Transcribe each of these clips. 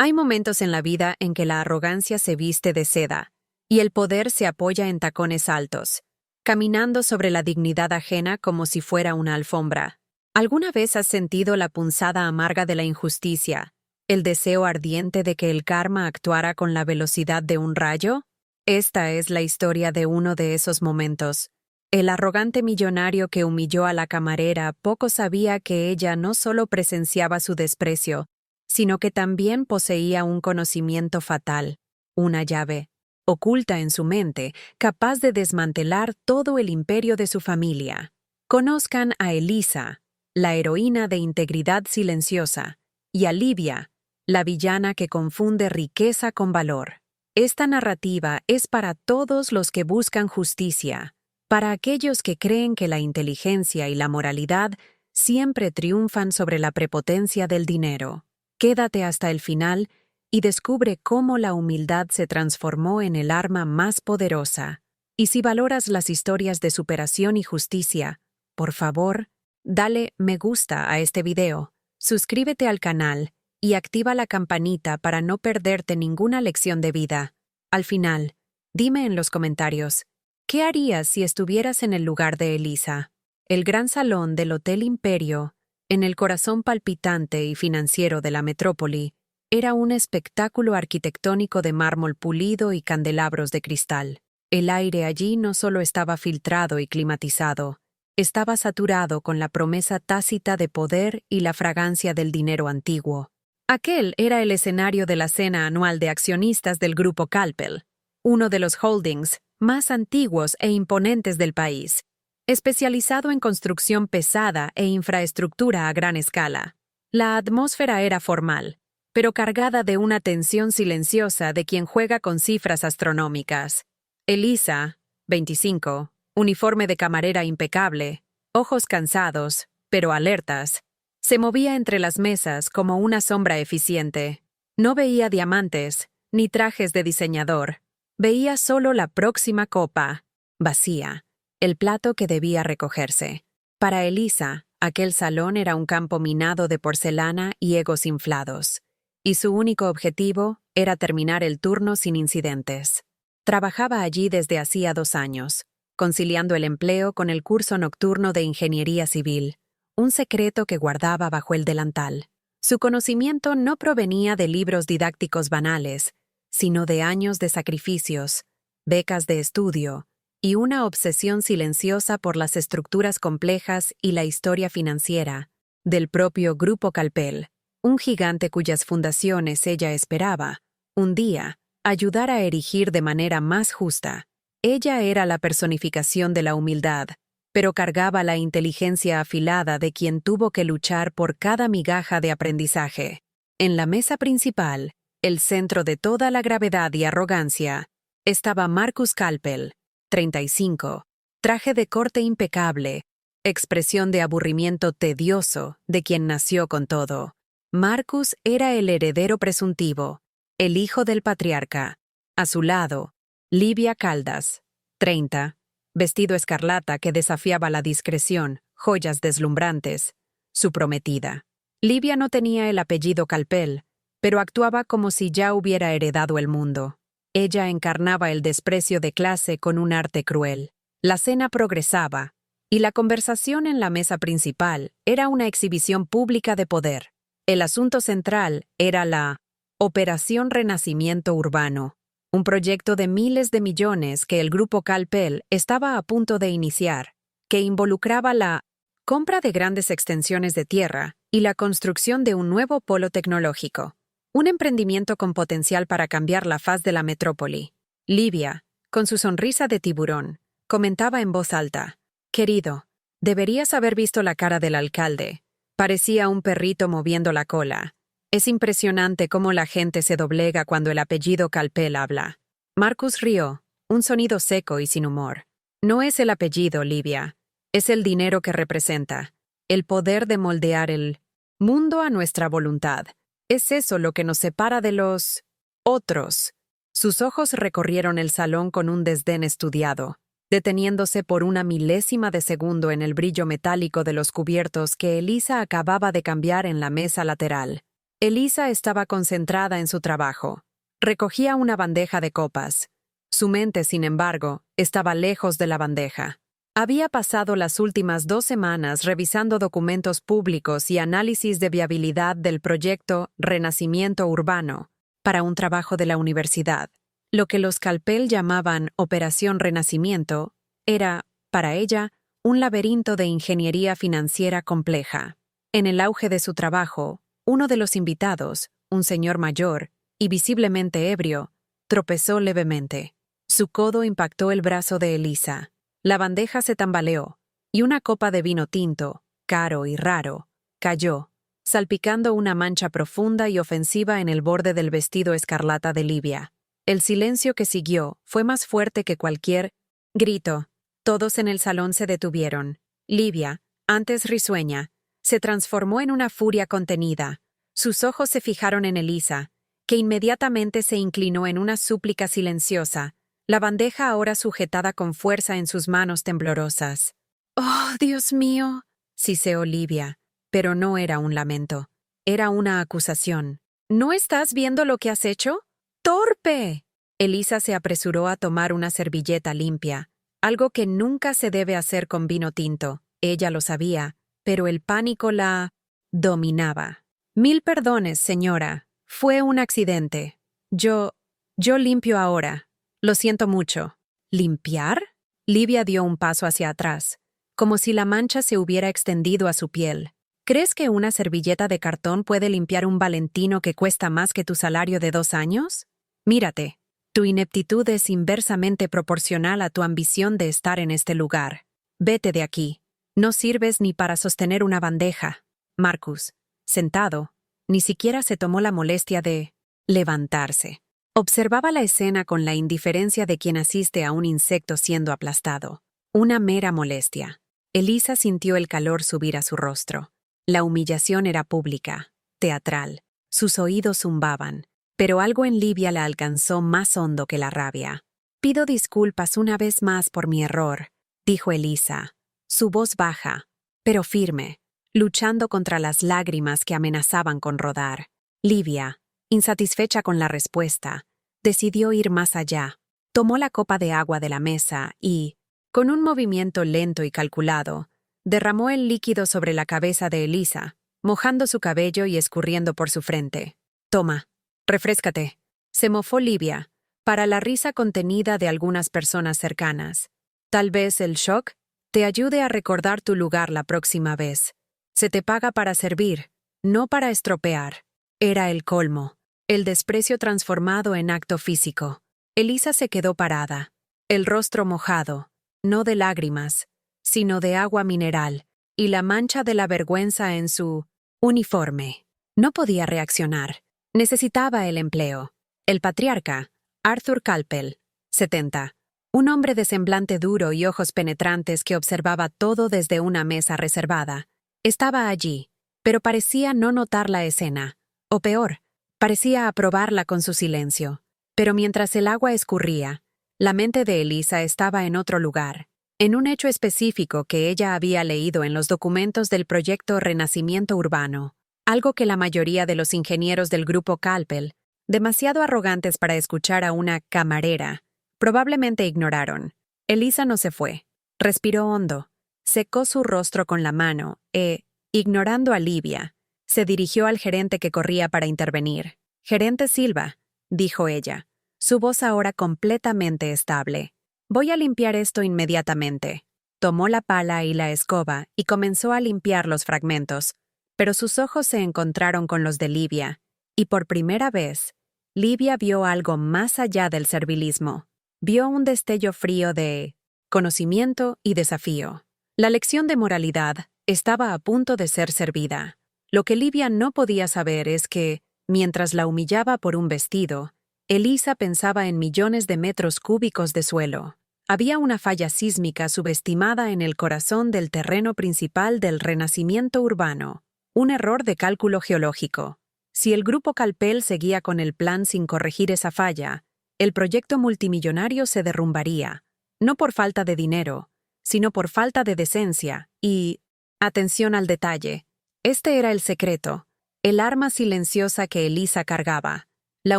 Hay momentos en la vida en que la arrogancia se viste de seda y el poder se apoya en tacones altos, caminando sobre la dignidad ajena como si fuera una alfombra. ¿Alguna vez has sentido la punzada amarga de la injusticia, el deseo ardiente de que el karma actuara con la velocidad de un rayo? Esta es la historia de uno de esos momentos. El arrogante millonario que humilló a la camarera poco sabía que ella no solo presenciaba su desprecio, sino que también poseía un conocimiento fatal, una llave, oculta en su mente, capaz de desmantelar todo el imperio de su familia. Conozcan a Elisa, la heroína de integridad silenciosa, y a Livia, la villana que confunde riqueza con valor. Esta narrativa es para todos los que buscan justicia, para aquellos que creen que la inteligencia y la moralidad siempre triunfan sobre la prepotencia del dinero. Quédate hasta el final y descubre cómo la humildad se transformó en el arma más poderosa. Y si valoras las historias de superación y justicia, por favor, dale me gusta a este video, suscríbete al canal y activa la campanita para no perderte ninguna lección de vida. Al final, dime en los comentarios, ¿qué harías si estuvieras en el lugar de Elisa? El gran salón del Hotel Imperio, en el corazón palpitante y financiero de la metrópoli, era un espectáculo arquitectónico de mármol pulido y candelabros de cristal. El aire allí no solo estaba filtrado y climatizado, estaba saturado con la promesa tácita de poder y la fragancia del dinero antiguo. Aquel era el escenario de la cena anual de accionistas del Grupo CalPel, uno de los holdings más antiguos e imponentes del país, especializado en construcción pesada e infraestructura a gran escala. La atmósfera era formal, pero cargada de una tensión silenciosa de quien juega con cifras astronómicas. Elisa, 25, uniforme de camarera impecable, ojos cansados, pero alertas, se movía entre las mesas como una sombra eficiente. No veía diamantes, ni trajes de diseñador. Veía solo la próxima copa, vacía, el plato que debía recogerse. Para Elisa, aquel salón era un campo minado de porcelana y egos inflados, y su único objetivo era terminar el turno sin incidentes. Trabajaba allí desde hacía 2 años, conciliando el empleo con el curso nocturno de ingeniería civil, un secreto que guardaba bajo el delantal. Su conocimiento no provenía de libros didácticos banales, sino de años de sacrificios, becas de estudio y una obsesión silenciosa por las estructuras complejas y la historia financiera del propio Grupo CalPel, un gigante cuyas fundaciones ella esperaba, un día, ayudar a erigir de manera más justa. Ella era la personificación de la humildad, pero cargaba la inteligencia afilada de quien tuvo que luchar por cada migaja de aprendizaje. En la mesa principal, el centro de toda la gravedad y arrogancia, estaba Marcus CalPel, 35, traje de corte impecable, expresión de aburrimiento tedioso de quien nació con todo. Marcus era el heredero presuntivo, el hijo del patriarca. A su lado, Livia Caldas, 30, vestido escarlata que desafiaba la discreción, joyas deslumbrantes, su prometida. Livia no tenía el apellido CalPel, pero actuaba como si ya hubiera heredado el mundo. Ella encarnaba el desprecio de clase con un arte cruel. La cena progresaba, y la conversación en la mesa principal era una exhibición pública de poder. El asunto central era la Operación Renacimiento Urbano, un proyecto de miles de millones que el Grupo CalPel estaba a punto de iniciar, que involucraba la compra de grandes extensiones de tierra y la construcción de un nuevo polo tecnológico. Un emprendimiento con potencial para cambiar la faz de la metrópoli. Livia, con su sonrisa de tiburón, comentaba en voz alta: «Querido, deberías haber visto la cara del alcalde. Parecía un perrito moviendo la cola. Es impresionante cómo la gente se doblega cuando el apellido CalPel habla». Marcus rió, un sonido seco y sin humor. «No es el apellido, Livia. Es el dinero que representa. El poder de moldear el mundo a nuestra voluntad. Es eso lo que nos separa de los otros». Sus ojos recorrieron el salón con un desdén estudiado, deteniéndose por una milésima de segundo en el brillo metálico de los cubiertos que Elisa acababa de cambiar en la mesa lateral. Elisa estaba concentrada en su trabajo. Recogía una bandeja de copas. Su mente, sin embargo, estaba lejos de la bandeja. Había pasado las últimas 2 semanas revisando documentos públicos y análisis de viabilidad del proyecto Renacimiento Urbano para un trabajo de la universidad. Lo que los Calpel llamaban Operación Renacimiento era, para ella, un laberinto de ingeniería financiera compleja. En el auge de su trabajo, uno de los invitados, un señor mayor y visiblemente ebrio, tropezó levemente. Su codo impactó el brazo de Elisa. La bandeja se tambaleó, y una copa de vino tinto, caro y raro, cayó, salpicando una mancha profunda y ofensiva en el borde del vestido escarlata de Livia. El silencio que siguió fue más fuerte que cualquier grito. Todos en el salón se detuvieron. Livia, antes risueña, se transformó en una furia contenida. Sus ojos se fijaron en Elisa, que inmediatamente se inclinó en una súplica silenciosa, la bandeja ahora sujetada con fuerza en sus manos temblorosas. «¡Oh, Dios mío!», siseó Livia, pero no era un lamento. Era una acusación. «¿No estás viendo lo que has hecho? ¡Torpe!». Elisa se apresuró a tomar una servilleta limpia, algo que nunca se debe hacer con vino tinto. Ella lo sabía, pero el pánico la dominaba. «Mil perdones, señora. Fue un accidente. Yo limpio ahora. Lo siento mucho». «¿Limpiar?». Livia dio un paso hacia atrás, como si la mancha se hubiera extendido a su piel. ¿Crees que una servilleta de cartón puede limpiar un Valentino que cuesta más que tu salario de 2 años? Mírate. Tu ineptitud es inversamente proporcional a tu ambición de estar en este lugar. Vete de aquí. No sirves ni para sostener una bandeja. Marcus, sentado, ni siquiera se tomó la molestia de levantarse. Observaba la escena con la indiferencia de quien asiste a un insecto siendo aplastado. Una mera molestia. Elisa sintió el calor subir a su rostro. La humillación era pública, teatral. Sus oídos zumbaban, pero algo en Livia la alcanzó más hondo que la rabia. «Pido disculpas una vez más por mi error», dijo Elisa, su voz baja, pero firme, luchando contra las lágrimas que amenazaban con rodar. Livia, insatisfecha con la respuesta, decidió ir más allá. Tomó la copa de agua de la mesa y, con un movimiento lento y calculado, derramó el líquido sobre la cabeza de Elisa, mojando su cabello y escurriendo por su frente. «Toma, refréscate», se mofó Livia, para la risa contenida de algunas personas cercanas. «Tal vez el shock te ayude a recordar tu lugar la próxima vez. Se te paga para servir, no para estropear». Era el colmo, el desprecio transformado en acto físico. Elisa se quedó parada, el rostro mojado, no de lágrimas, sino de agua mineral, y la mancha de la vergüenza en su uniforme. No podía reaccionar. Necesitaba el empleo. El patriarca, Arthur Calpel, 70, un hombre de semblante duro y ojos penetrantes que observaba todo desde una mesa reservada, estaba allí, pero parecía no notar la escena. O peor, parecía aprobarla con su silencio. Pero mientras el agua escurría, la mente de Elisa estaba en otro lugar, en un hecho específico que ella había leído en los documentos del proyecto Renacimiento Urbano, algo que la mayoría de los ingenieros del grupo Calpel, demasiado arrogantes para escuchar a una camarera, probablemente ignoraron. Elisa no se fue. Respiró hondo, secó su rostro con la mano e, ignorando a Livia, se dirigió al gerente que corría para intervenir. «Gerente Silva», dijo ella, su voz ahora completamente estable. «Voy a limpiar esto inmediatamente». Tomó la pala y la escoba y comenzó a limpiar los fragmentos, pero sus ojos se encontraron con los de Livia, y por primera vez, Livia vio algo más allá del servilismo. Vio un destello frío de conocimiento y desafío. La lección de moralidad estaba a punto de ser servida. Lo que Livia no podía saber es que, mientras la humillaba por un vestido, Elisa pensaba en millones de metros cúbicos de suelo. Había una falla sísmica subestimada en el corazón del terreno principal del renacimiento urbano, un error de cálculo geológico. Si el grupo Calpel seguía con el plan sin corregir esa falla, el proyecto multimillonario se derrumbaría, no por falta de dinero, sino por falta de decencia y, atención al detalle, este era el secreto, el arma silenciosa que Elisa cargaba, la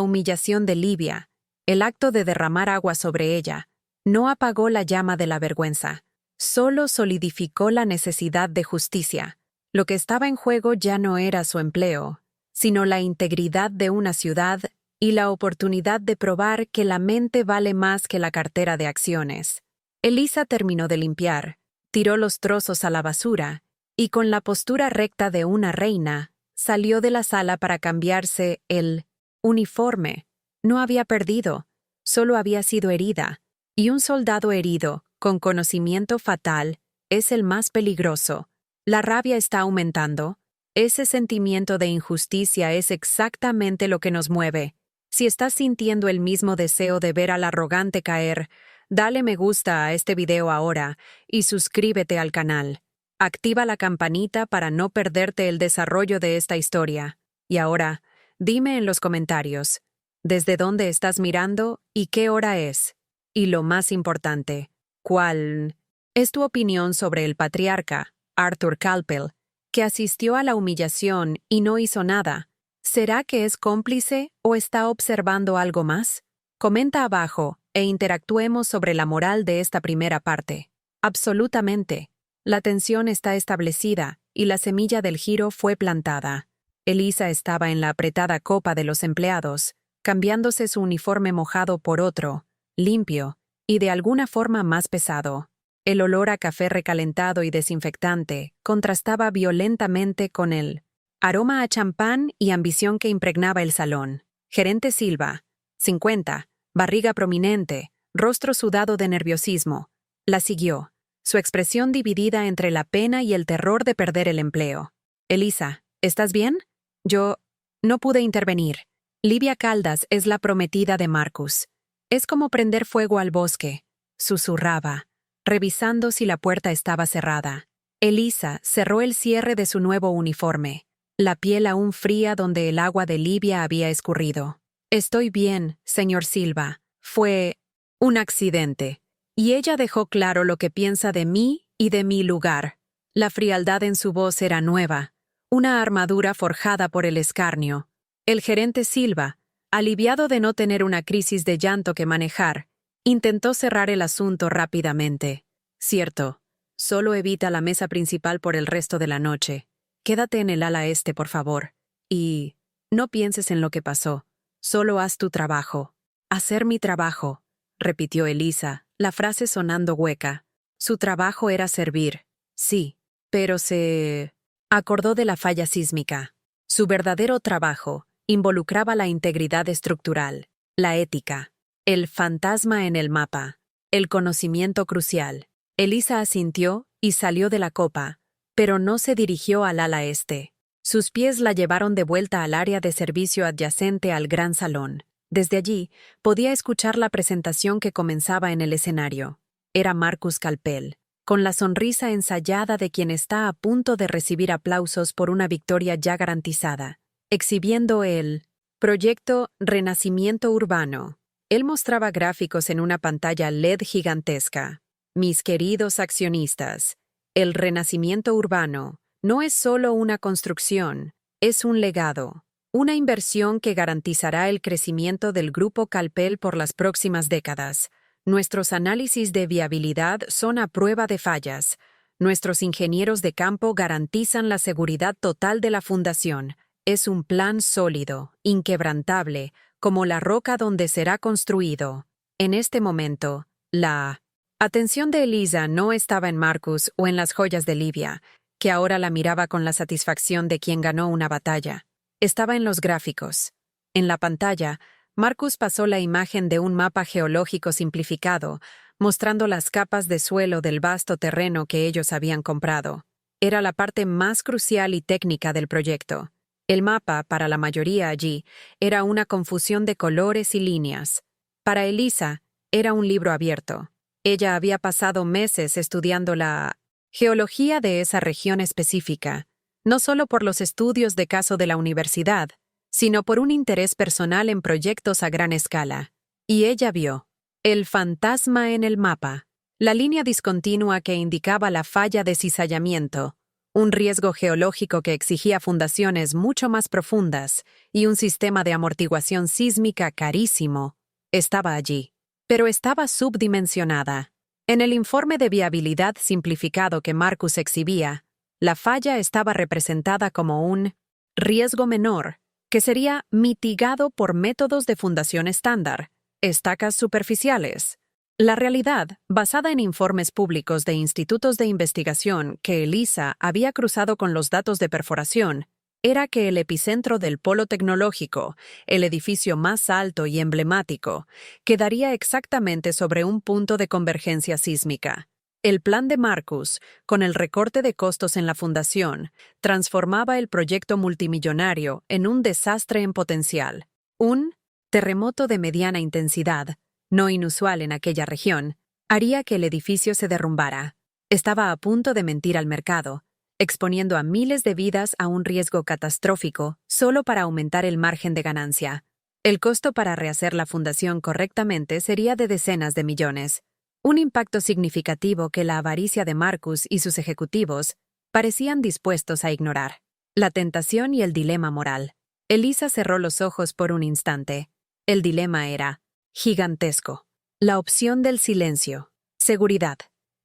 humillación de Livia, el acto de derramar agua sobre ella, no apagó la llama de la vergüenza, solo solidificó la necesidad de justicia. Lo que estaba en juego ya no era su empleo, sino la integridad de una ciudad y la oportunidad de probar que la mente vale más que la cartera de acciones. Elisa terminó de limpiar, tiró los trozos a la basura y con la postura recta de una reina, salió de la sala para cambiarse el uniforme. No había perdido, solo había sido herida, y un soldado herido, con conocimiento fatal, es el más peligroso. La rabia está aumentando. Ese sentimiento de injusticia es exactamente lo que nos mueve. Si estás sintiendo el mismo deseo de ver al arrogante caer, dale me gusta a este video ahora y suscríbete al canal. Activa la campanita para no perderte el desarrollo de esta historia. Y ahora, dime en los comentarios, ¿desde dónde estás mirando y qué hora es? Y lo más importante, ¿cuál es tu opinión sobre el patriarca, Arthur Calpel, que asistió a la humillación y no hizo nada? ¿Será que es cómplice o está observando algo más? Comenta abajo e interactuemos sobre la moral de esta primera parte. Absolutamente. La tensión está establecida y la semilla del giro fue plantada. Elisa estaba en la apretada copa de los empleados, cambiándose su uniforme mojado por otro, limpio y de alguna forma más pesado. El olor a café recalentado y desinfectante contrastaba violentamente con el aroma a champán y ambición que impregnaba el salón. Gerente Silva, 50, barriga prominente, rostro sudado de nerviosismo. La siguió, su expresión dividida entre la pena y el terror de perder el empleo. Elisa, ¿estás bien? Yo no pude intervenir. Livia Caldas es la prometida de Marcus. Es como prender fuego al bosque, susurraba, revisando si la puerta estaba cerrada. Elisa cerró el cierre de su nuevo uniforme, la piel aún fría donde el agua de Livia había escurrido. Estoy bien, señor Silva. Fue un accidente. Y ella dejó claro lo que piensa de mí y de mi lugar. La frialdad en su voz era nueva, una armadura forjada por el escarnio. El gerente Silva, aliviado de no tener una crisis de llanto que manejar, intentó cerrar el asunto rápidamente. Cierto, solo evita la mesa principal por el resto de la noche. Quédate en el ala este, por favor. Y no pienses en lo que pasó. Solo haz tu trabajo. Hacer mi trabajo, repitió Elisa, la frase sonando hueca. Su trabajo era servir. Sí, pero se acordó de la falla sísmica. Su verdadero trabajo involucraba la integridad estructural, la ética, el fantasma en el mapa, el conocimiento crucial. Elisa asintió y salió de la copa, pero no se dirigió al ala este. Sus pies la llevaron de vuelta al área de servicio adyacente al gran salón. Desde allí, podía escuchar la presentación que comenzaba en el escenario. Era Marcus Calpel, con la sonrisa ensayada de quien está a punto de recibir aplausos por una victoria ya garantizada, exhibiendo el proyecto Renacimiento Urbano. Él mostraba gráficos en una pantalla LED gigantesca. Mis queridos accionistas, el renacimiento urbano no es solo una construcción, es un legado, una inversión que garantizará el crecimiento del Grupo Calpel por las próximas décadas. Nuestros análisis de viabilidad son a prueba de fallas. Nuestros ingenieros de campo garantizan la seguridad total de la fundación. Es un plan sólido, inquebrantable, como la roca donde será construido. En este momento, la atención de Elisa no estaba en Marcus o en las joyas de Livia, que ahora la miraba con la satisfacción de quien ganó una batalla. Estaba en los gráficos. En la pantalla, Marcus pasó la imagen de un mapa geológico simplificado, mostrando las capas de suelo del vasto terreno que ellos habían comprado. Era la parte más crucial y técnica del proyecto. El mapa, para la mayoría allí, era una confusión de colores y líneas. Para Elisa, era un libro abierto. Ella había pasado meses estudiando la geología de esa región específica, no solo por los estudios de caso de la universidad, sino por un interés personal en proyectos a gran escala. Y ella vio el fantasma en el mapa, la línea discontinua que indicaba la falla de cizallamiento, un riesgo geológico que exigía fundaciones mucho más profundas y un sistema de amortiguación sísmica carísimo, estaba allí. Pero estaba subdimensionada. En el informe de viabilidad simplificado que Marcus exhibía, la falla estaba representada como un riesgo menor, que sería mitigado por métodos de fundación estándar, estacas superficiales. La realidad, basada en informes públicos de institutos de investigación que ELISA había cruzado con los datos de perforación, era que el epicentro del polo tecnológico, el edificio más alto y emblemático, quedaría exactamente sobre un punto de convergencia sísmica. El plan de Marcus, con el recorte de costos en la fundación, transformaba el proyecto multimillonario en un desastre en potencial. Un terremoto de mediana intensidad, no inusual en aquella región, haría que el edificio se derrumbara. Estaba a punto de mentir al mercado, exponiendo a miles de vidas a un riesgo catastrófico solo para aumentar el margen de ganancia. El costo para rehacer la fundación correctamente sería de decenas de millones. Un impacto significativo que la avaricia de Marcus y sus ejecutivos parecían dispuestos a ignorar. La tentación y el dilema moral. ELISA cerró los ojos por un instante. El dilema era gigantesco. La opción del silencio. Seguridad.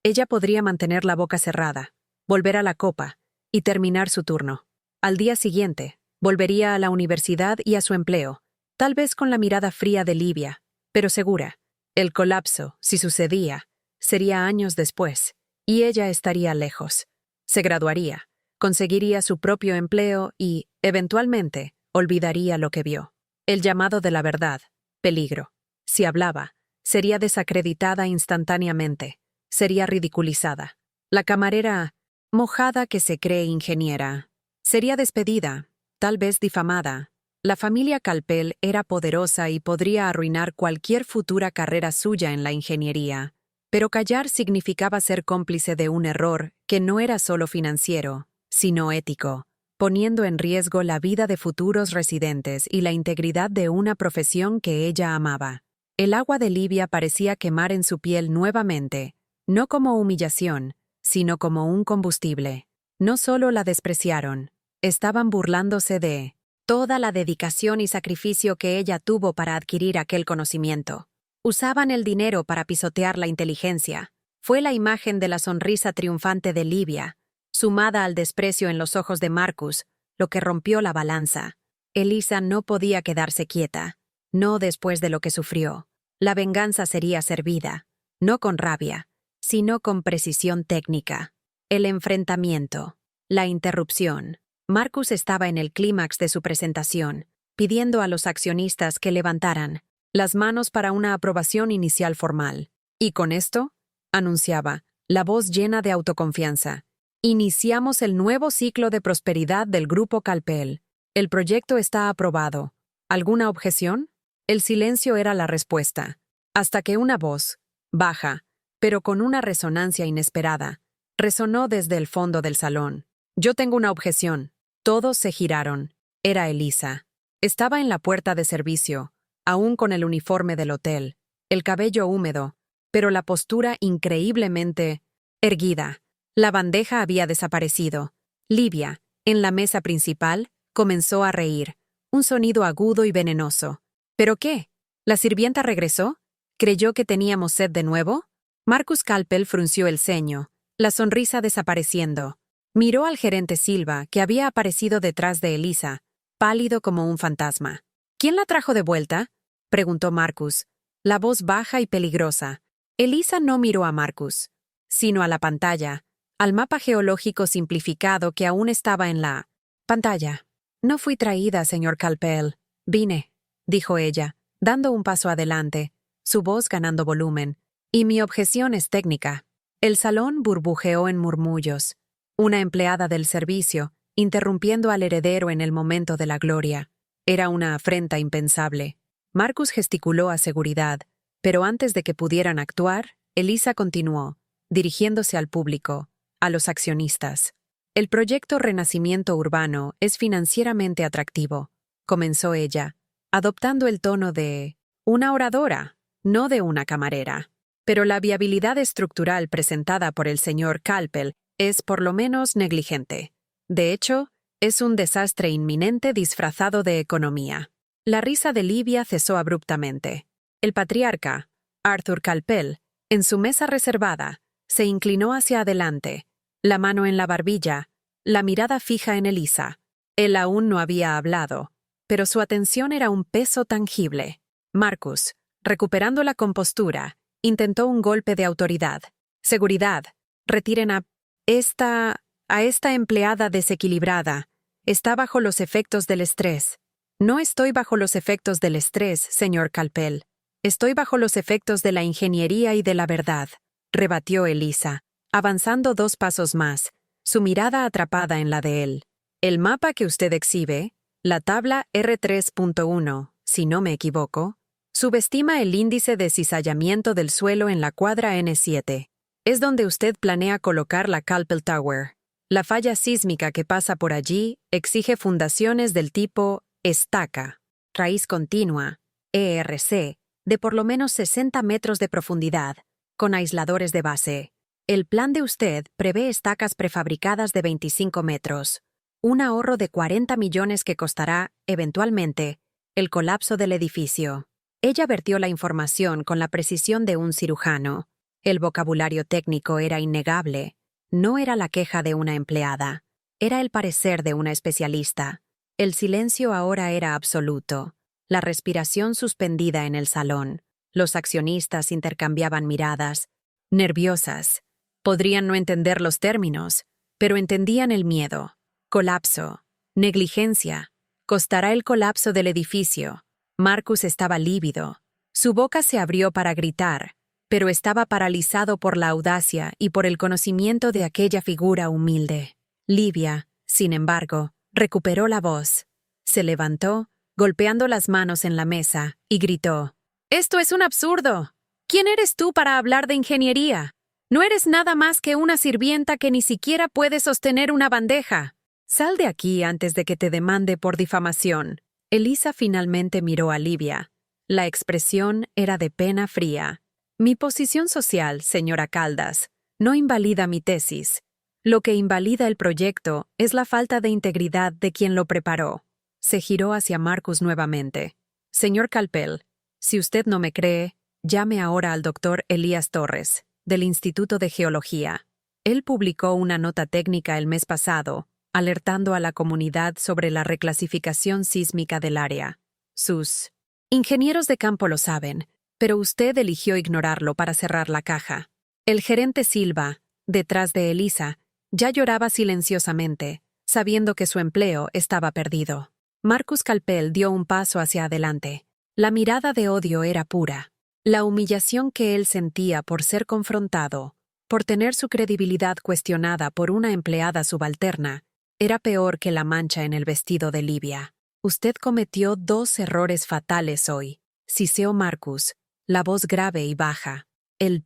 Ella podría mantener la boca cerrada, volver a la copa y terminar su turno. Al día siguiente, volvería a la universidad y a su empleo, tal vez con la mirada fría de Livia, pero segura. El colapso, si sucedía, sería años después, y ella estaría lejos. Se graduaría, conseguiría su propio empleo y, eventualmente, olvidaría lo que vio. El llamado de la verdad, peligro. Si hablaba, sería desacreditada instantáneamente, sería ridiculizada. La camarera mojada que se cree ingeniera sería despedida, tal vez difamada. La familia Calpel era poderosa y podría arruinar cualquier futura carrera suya en la ingeniería, pero callar significaba ser cómplice de un error que no era solo financiero, sino ético, poniendo en riesgo la vida de futuros residentes y la integridad de una profesión que ella amaba. El agua de Livia parecía quemar en su piel nuevamente, no como humillación, sino como un combustible. No solo la despreciaron, estaban burlándose de toda la dedicación y sacrificio que ella tuvo para adquirir aquel conocimiento. Usaban el dinero para pisotear la inteligencia. Fue la imagen de la sonrisa triunfante de Livia, sumada al desprecio en los ojos de Marcus, lo que rompió la balanza. ELISA no podía quedarse quieta, no después de lo que sufrió. La venganza sería servida, no con rabia, sino con precisión técnica. El enfrentamiento, la interrupción. Marcus estaba en el clímax de su presentación, pidiendo a los accionistas que levantaran las manos para una aprobación inicial formal. Y con esto, anunciaba, la voz llena de autoconfianza, iniciamos el nuevo ciclo de prosperidad del Grupo Calpel. El proyecto está aprobado. ¿Alguna objeción? El silencio era la respuesta, hasta que una voz, baja, pero con una resonancia inesperada, resonó desde el fondo del salón. Yo tengo una objeción. Todos se giraron. Era ELISA. Estaba en la puerta de servicio, aún con el uniforme del hotel, el cabello húmedo, pero la postura increíblemente erguida. La bandeja había desaparecido. Livia, en la mesa principal, comenzó a reír, un sonido agudo y venenoso. ¿Pero qué? ¿La sirvienta regresó? ¿Creyó que teníamos sed de nuevo? Marcus Calpel frunció el ceño, la sonrisa desapareciendo. Miró al gerente Silva, que había aparecido detrás de ELISA, pálido como un fantasma. ¿Quién la trajo de vuelta?, preguntó Marcus, la voz baja y peligrosa. ELISA no miró a Marcus, sino a la pantalla, al mapa geológico simplificado que aún estaba en la pantalla. No fui traída, señor Calpel. Vine, dijo ella, dando un paso adelante, su voz ganando volumen. Y mi objeción es técnica. El salón burbujeó en murmullos. Una empleada del servicio, interrumpiendo al heredero en el momento de la gloria. Era una afrenta impensable. Marcus gesticuló a seguridad, pero antes de que pudieran actuar, ELISA continuó, dirigiéndose al público, a los accionistas. El proyecto Renacimiento Urbano es financieramente atractivo, comenzó ella, adoptando el tono de una oradora, no de una camarera. Pero la viabilidad estructural presentada por el señor Calpel es por lo menos negligente. De hecho, es un desastre inminente disfrazado de economía. La risa de Livia cesó abruptamente. El patriarca, Arthur Calpel, en su mesa reservada, se inclinó hacia adelante, la mano en la barbilla, la mirada fija en Elisa. Él aún no había hablado, pero su atención era un peso tangible. Marcus, recuperando la compostura, intentó un golpe de autoridad. Seguridad, retiren a esta empleada desequilibrada. Está bajo los efectos del estrés. No estoy bajo los efectos del estrés, señor Calpel. Estoy bajo los efectos de la ingeniería y de la verdad, rebatió Elisa, avanzando 2 pasos más, su mirada atrapada en la de él. El mapa que usted exhibe, la tabla R3.1, si no me equivoco, subestima el índice de cizallamiento del suelo en la cuadra N7. Es donde usted planea colocar la Calpel Tower. La falla sísmica que pasa por allí exige fundaciones del tipo estaca, raíz continua, ERC, de por lo menos 60 metros de profundidad, con aisladores de base. El plan de usted prevé estacas prefabricadas de 25 metros, un ahorro de 40 millones que costará, eventualmente, el colapso del edificio. Ella vertió la información con la precisión de un cirujano. El vocabulario técnico era innegable. No era la queja de una empleada. Era el parecer de una especialista. El silencio ahora era absoluto. La respiración suspendida en el salón. Los accionistas intercambiaban miradas. Nerviosas. Podrían no entender los términos, pero entendían el miedo. Colapso. Negligencia. Costará el colapso del edificio. Marcus estaba lívido. Su boca se abrió para gritar, pero estaba paralizado por la audacia y por el conocimiento de aquella figura humilde. Livia, sin embargo, recuperó la voz. Se levantó, golpeando las manos en la mesa, y gritó: «¡Esto es un absurdo! ¿Quién eres tú para hablar de ingeniería? No eres nada más que una sirvienta que ni siquiera puede sostener una bandeja. Sal de aquí antes de que te demande por difamación». Elisa finalmente miró a Livia. La expresión era de pena fría. «Mi posición social, señora Caldas, no invalida mi tesis. Lo que invalida el proyecto es la falta de integridad de quien lo preparó». Se giró hacia Marcus nuevamente. «Señor Calpel, si usted no me cree, llame ahora al doctor Elías Torres, del Instituto de Geología. Él publicó una nota técnica el mes pasado, alertando a la comunidad sobre la reclasificación sísmica del área. Sus ingenieros de campo lo saben, pero usted eligió ignorarlo para cerrar la caja». El gerente Silva, detrás de Elisa, ya lloraba silenciosamente, sabiendo que su empleo estaba perdido. Marcus Calpel dio un paso hacia adelante. La mirada de odio era pura. La humillación que él sentía por ser confrontado, por tener su credibilidad cuestionada por una empleada subalterna, era peor que la mancha en el vestido de Livia. «Usted cometió 2 errores fatales hoy», siseó Marcus, la voz grave y baja. «El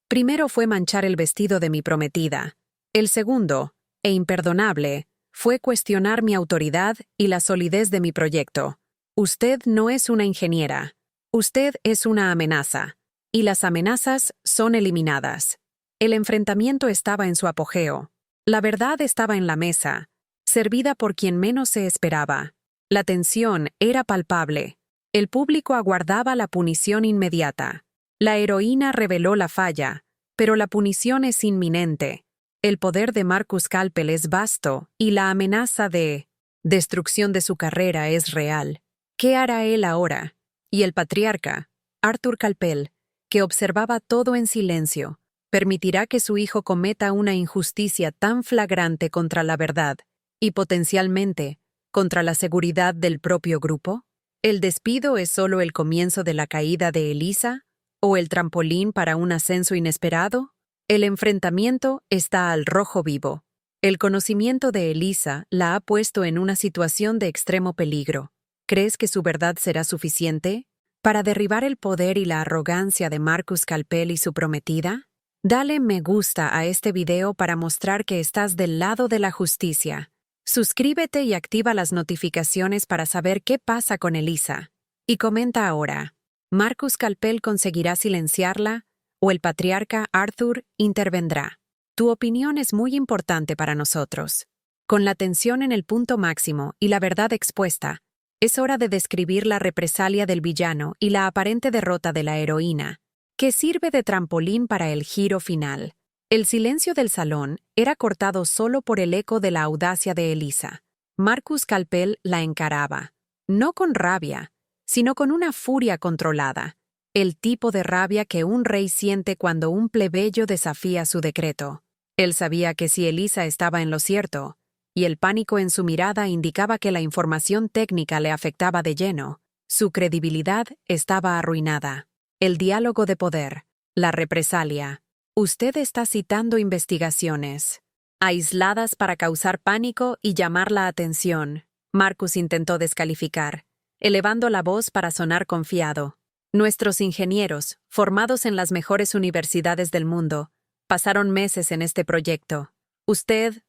primero fue manchar el vestido de mi prometida. El segundo, e imperdonable, fue cuestionar mi autoridad y la solidez de mi proyecto. Usted no es una ingeniera. Usted es una amenaza. Y las amenazas son eliminadas». El enfrentamiento estaba en su apogeo. La verdad estaba en la mesa, servida por quien menos se esperaba. La tensión era palpable. El público aguardaba la punición inmediata. La heroína reveló la falla, pero la punición es inminente. El poder de Marcus Calpel es vasto y la amenaza de destrucción de su carrera es real. ¿Qué hará él ahora? Y el patriarca, Arthur Calpel, que observaba todo en silencio, ¿permitirá que su hijo cometa una injusticia tan flagrante contra la verdad y potencialmente contra la seguridad del propio grupo? ¿El despido es solo el comienzo de la caída de Elisa o el trampolín para un ascenso inesperado? El enfrentamiento está al rojo vivo. El conocimiento de Elisa la ha puesto en una situación de extremo peligro. ¿Crees que su verdad será suficiente para derribar el poder y la arrogancia de Marcus Calpel y su prometida? Dale me gusta a este video para mostrar que estás del lado de la justicia. Suscríbete y activa las notificaciones para saber qué pasa con Elisa. Y comenta ahora, ¿Marcus Calpel conseguirá silenciarla o el patriarca Arthur intervendrá? Tu opinión es muy importante para nosotros. Con la tensión en el punto máximo y la verdad expuesta, es hora de describir la represalia del villano y la aparente derrota de la heroína, que sirve de trampolín para el giro final. El silencio del salón era cortado solo por el eco de la audacia de Elisa. Marcus Calpel la encaraba, no con rabia, sino con una furia controlada, el tipo de rabia que un rey siente cuando un plebeyo desafía su decreto. Él sabía que si Elisa estaba en lo cierto, y el pánico en su mirada indicaba que la información técnica le afectaba de lleno, su credibilidad estaba arruinada. El diálogo de poder, la represalia. Usted está citando investigaciones aisladas para causar pánico y llamar la atención. Marcus intentó descalificar, elevando la voz para sonar confiado. Nuestros ingenieros, formados en las mejores universidades del mundo, pasaron meses en este proyecto. Usted,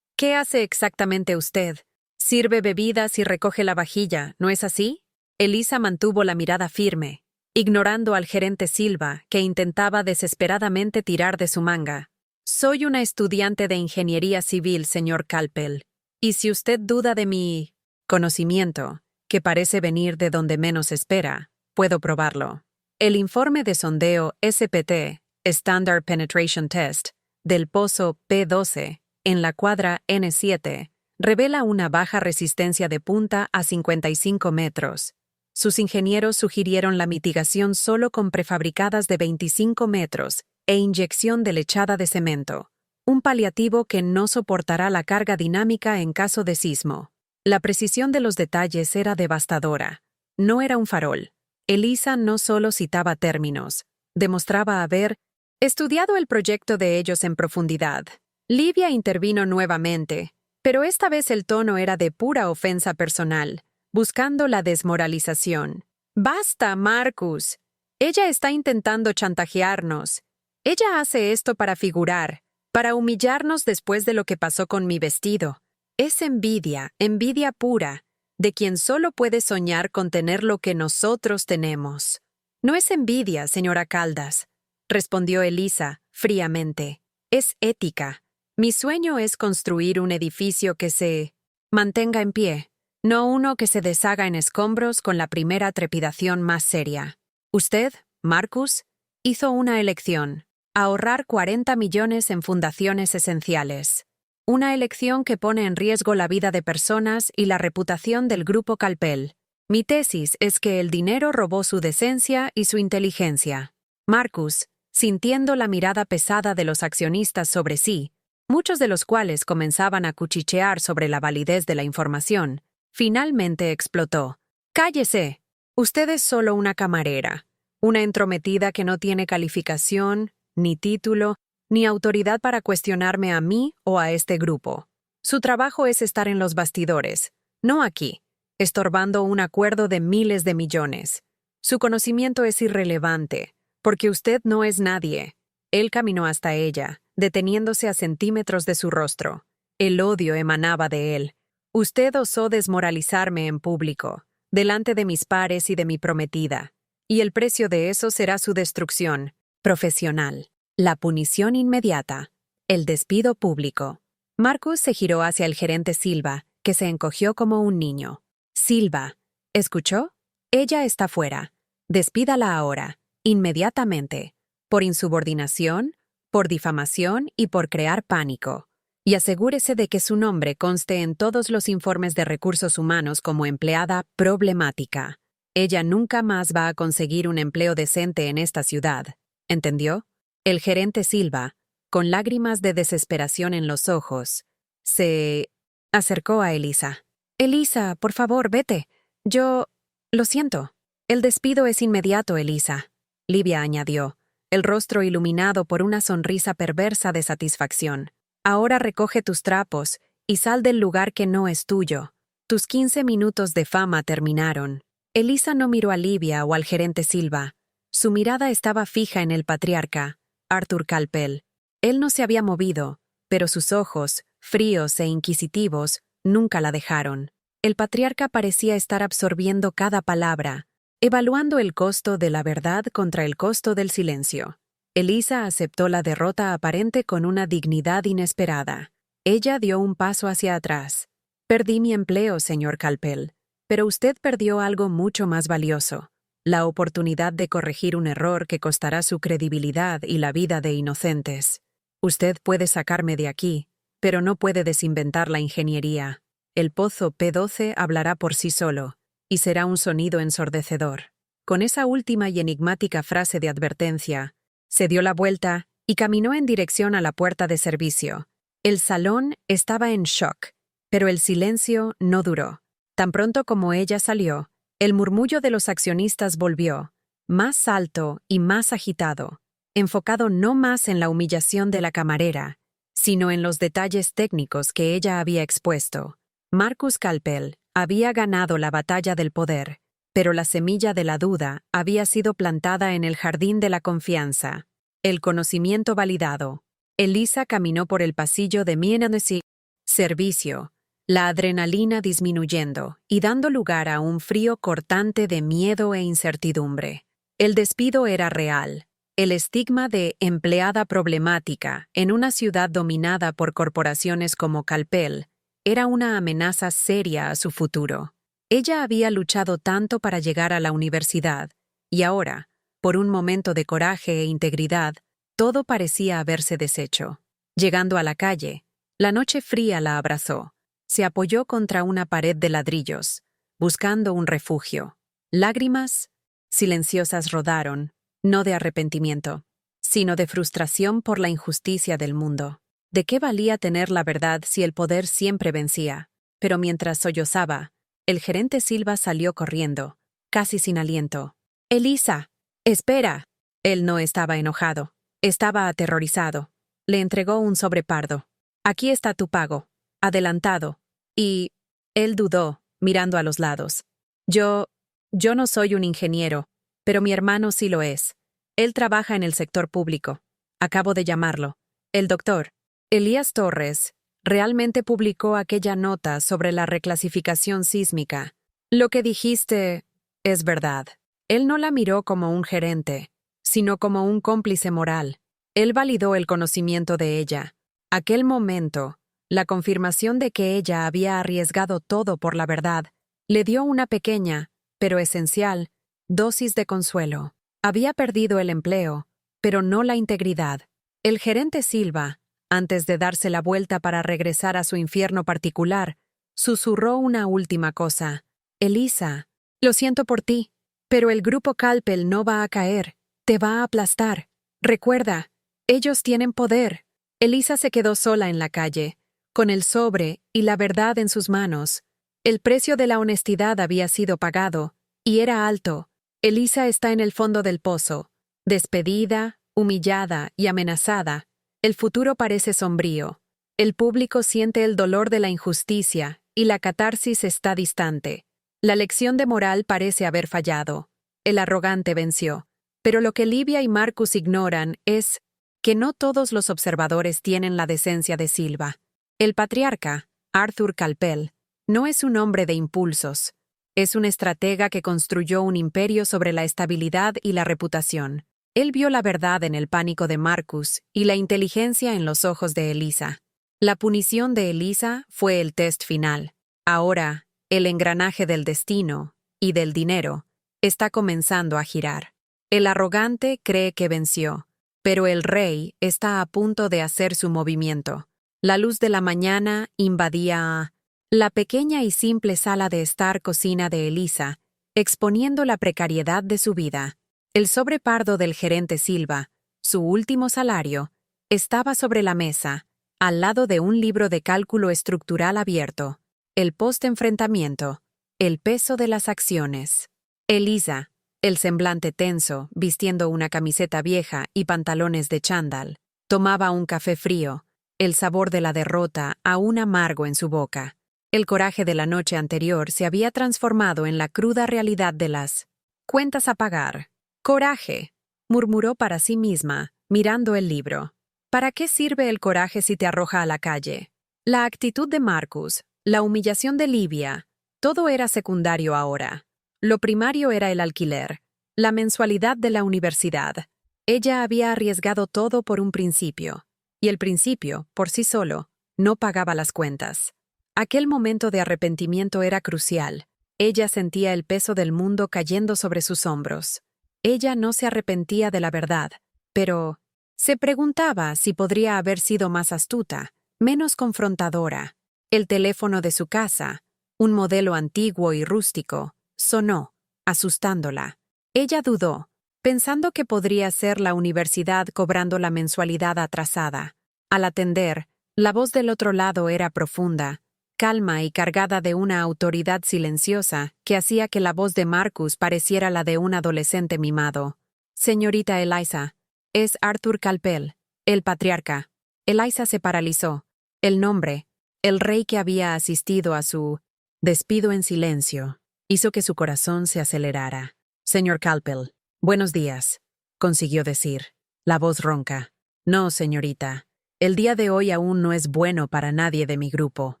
¿Qué hace exactamente usted? Sirve bebidas y recoge la vajilla, ¿no es así? Elisa mantuvo la mirada firme, ignorando al gerente Silva, que intentaba desesperadamente tirar de su manga. Soy una estudiante de ingeniería civil, señor Calpel, y si usted duda de mi conocimiento, que parece venir de donde menos espera, puedo probarlo. El informe de sondeo SPT, Standard Penetration Test, del pozo P12, en la cuadra N7, revela una baja resistencia de punta a 55 metros. Sus ingenieros sugirieron la mitigación solo con prefabricadas de 25 metros e inyección de lechada de cemento, un paliativo que no soportará la carga dinámica en caso de sismo. La precisión de los detalles era devastadora. No era un farol. Elisa no solo citaba términos, demostraba haber estudiado el proyecto de ellos en profundidad. Livia intervino nuevamente, pero esta vez el tono era de pura ofensa personal, buscando la desmoralización. ¡Basta, Marcus! Ella está intentando chantajearnos. Ella hace esto para figurar, para humillarnos después de lo que pasó con mi vestido. Es envidia, envidia pura, de quien solo puede soñar con tener lo que nosotros tenemos. No es envidia, señora Caldas, respondió Elisa, fríamente. Es ética. Mi sueño es construir un edificio que se mantenga en pie, no uno que se deshaga en escombros con la primera trepidación más seria. Usted, Marcus, hizo una elección: ahorrar 40 millones en fundaciones esenciales. Una elección que pone en riesgo la vida de personas y la reputación del grupo Calpel. Mi tesis es que el dinero robó su decencia y su inteligencia. Marcus, sintiendo la mirada pesada de los accionistas sobre sí, muchos de los cuales comenzaban a cuchichear sobre la validez de la información, finalmente explotó. ¡Cállese! Usted es solo una camarera, una entrometida que no tiene calificación, ni título, ni autoridad para cuestionarme a mí o a este grupo. Su trabajo es estar en los bastidores, no aquí, estorbando un acuerdo de miles de millones. Su conocimiento es irrelevante, porque usted no es nadie. Él caminó hasta ella, deteniéndose a centímetros de su rostro. El odio emanaba de él. Usted osó desmoralizarme en público, delante de mis pares y de mi prometida, y el precio de eso será su destrucción profesional, la punición inmediata, el despido público. Marcus se giró hacia el gerente Silva, que se encogió como un niño. Silva, ¿escuchó? Ella está fuera. Despídala ahora, inmediatamente, por insubordinación, por difamación y por crear pánico. Y asegúrese de que su nombre conste en todos los informes de recursos humanos como empleada problemática. Ella nunca más va a conseguir un empleo decente en esta ciudad. ¿Entendió? El gerente Silva, con lágrimas de desesperación en los ojos, se acercó a Elisa. Elisa, por favor, vete. Lo siento. El despido es inmediato, Elisa. Livia añadió, el rostro iluminado por una sonrisa perversa de satisfacción. Ahora recoge tus trapos y sal del lugar que no es tuyo. Tus 15 minutos de fama terminaron. Elisa no miró a Livia o al gerente Silva. Su mirada estaba fija en el patriarca, Arthur Calpel. Él no se había movido, pero sus ojos, fríos e inquisitivos, nunca la dejaron. El patriarca parecía estar absorbiendo cada palabra, evaluando el costo de la verdad contra el costo del silencio. Elisa aceptó la derrota aparente con una dignidad inesperada. Ella dio un paso hacia atrás. Perdí mi empleo, señor Calpel, pero usted perdió algo mucho más valioso, la oportunidad de corregir un error que costará su credibilidad y la vida de inocentes. Usted puede sacarme de aquí, pero no puede desinventar la ingeniería. El pozo P12 hablará por sí solo, y será un sonido ensordecedor. Con esa última y enigmática frase de advertencia, se dio la vuelta y caminó en dirección a la puerta de servicio. El salón estaba en shock, pero el silencio no duró. Tan pronto como ella salió, el murmullo de los accionistas volvió, más alto y más agitado, enfocado no más en la humillación de la camarera, sino en los detalles técnicos que ella había expuesto. Marcus Calpel había ganado la batalla del poder, pero la semilla de la duda había sido plantada en el jardín de la confianza. El conocimiento validado. Elisa caminó por el pasillo de Mienanesi. Servicio. La adrenalina disminuyendo y dando lugar a un frío cortante de miedo e incertidumbre. El despido era real. El estigma de empleada problemática en una ciudad dominada por corporaciones como Calpel era una amenaza seria a su futuro. Ella había luchado tanto para llegar a la universidad, y ahora, por un momento de coraje e integridad, todo parecía haberse deshecho. Llegando a la calle, la noche fría la abrazó. Se apoyó contra una pared de ladrillos, buscando un refugio. Lágrimas silenciosas rodaron, no de arrepentimiento, sino de frustración por la injusticia del mundo. ¿De qué valía tener la verdad si el poder siempre vencía? Pero mientras sollozaba, el gerente Silva salió corriendo, casi sin aliento. «Elisa, espera». Él no estaba enojado, estaba aterrorizado. Le entregó un sobre pardo. «Aquí está tu pago, adelantado». Y él dudó, mirando a los lados. Yo no soy un ingeniero, pero mi hermano sí lo es. Él trabaja en el sector público. Acabo de llamarlo. El doctor Elías Torres realmente publicó aquella nota sobre la reclasificación sísmica. Lo que dijiste es verdad. Él no la miró como un gerente, sino como un cómplice moral. Él validó el conocimiento de ella. Aquel momento, la confirmación de que ella había arriesgado todo por la verdad, le dio una pequeña, pero esencial, dosis de consuelo. Había perdido el empleo, pero no la integridad. El gerente Silva, antes de darse la vuelta para regresar a su infierno particular, susurró una última cosa. «Elisa, lo siento por ti, pero el grupo Calpel no va a caer, te va a aplastar. Recuerda, ellos tienen poder». Elisa se quedó sola en la calle, con el sobre y la verdad en sus manos. El precio de la honestidad había sido pagado, y era alto. Elisa está en el fondo del pozo, despedida, humillada y amenazada. El futuro parece sombrío. El público siente el dolor de la injusticia y la catarsis está distante. La lección de moral parece haber fallado. El arrogante venció. Pero lo que Livia y Marcus ignoran es que no todos los observadores tienen la decencia de Silva. El patriarca, Arthur Calpel, no es un hombre de impulsos. Es un estratega que construyó un imperio sobre la estabilidad y la reputación. Él vio la verdad en el pánico de Marcus y la inteligencia en los ojos de Elisa. La punición de Elisa fue el test final. Ahora, el engranaje del destino y del dinero está comenzando a girar. El arrogante cree que venció, pero el rey está a punto de hacer su movimiento. La luz de la mañana invadía la pequeña y simple sala de estar cocina de Elisa, exponiendo la precariedad de su vida. El sobre pardo del gerente Silva, su último salario, estaba sobre la mesa, al lado de un libro de cálculo estructural abierto. El post-enfrentamiento, el peso de las acciones. Elisa, el semblante tenso, vistiendo una camiseta vieja y pantalones de chándal, tomaba un café frío, el sabor de la derrota aún amargo en su boca. El coraje de la noche anterior se había transformado en la cruda realidad de las cuentas a pagar. «Coraje», murmuró para sí misma, mirando el libro. ¿Para qué sirve el coraje si te arroja a la calle? La actitud de Marcus, la humillación de Livia, todo era secundario ahora. Lo primario era el alquiler, la mensualidad de la universidad. Ella había arriesgado todo por un principio, y el principio, por sí solo, no pagaba las cuentas. Aquel momento de arrepentimiento era crucial. Ella sentía el peso del mundo cayendo sobre sus hombros. Ella no se arrepentía de la verdad, pero se preguntaba si podría haber sido más astuta, menos confrontadora. El teléfono de su casa, un modelo antiguo y rústico, sonó, asustándola. Ella dudó, pensando que podría ser la universidad cobrando la mensualidad atrasada. Al atender, la voz del otro lado era profunda, calma y cargada de una autoridad silenciosa que hacía que la voz de Marcus pareciera la de un adolescente mimado. Señorita Eliza, es Arthur Calpel, el patriarca. Eliza se paralizó. El nombre, el rey que había asistido a su despido en silencio, hizo que su corazón se acelerara. Señor Calpel, buenos días, consiguió decir, la voz ronca. No, señorita. El día de hoy aún no es bueno para nadie de mi grupo,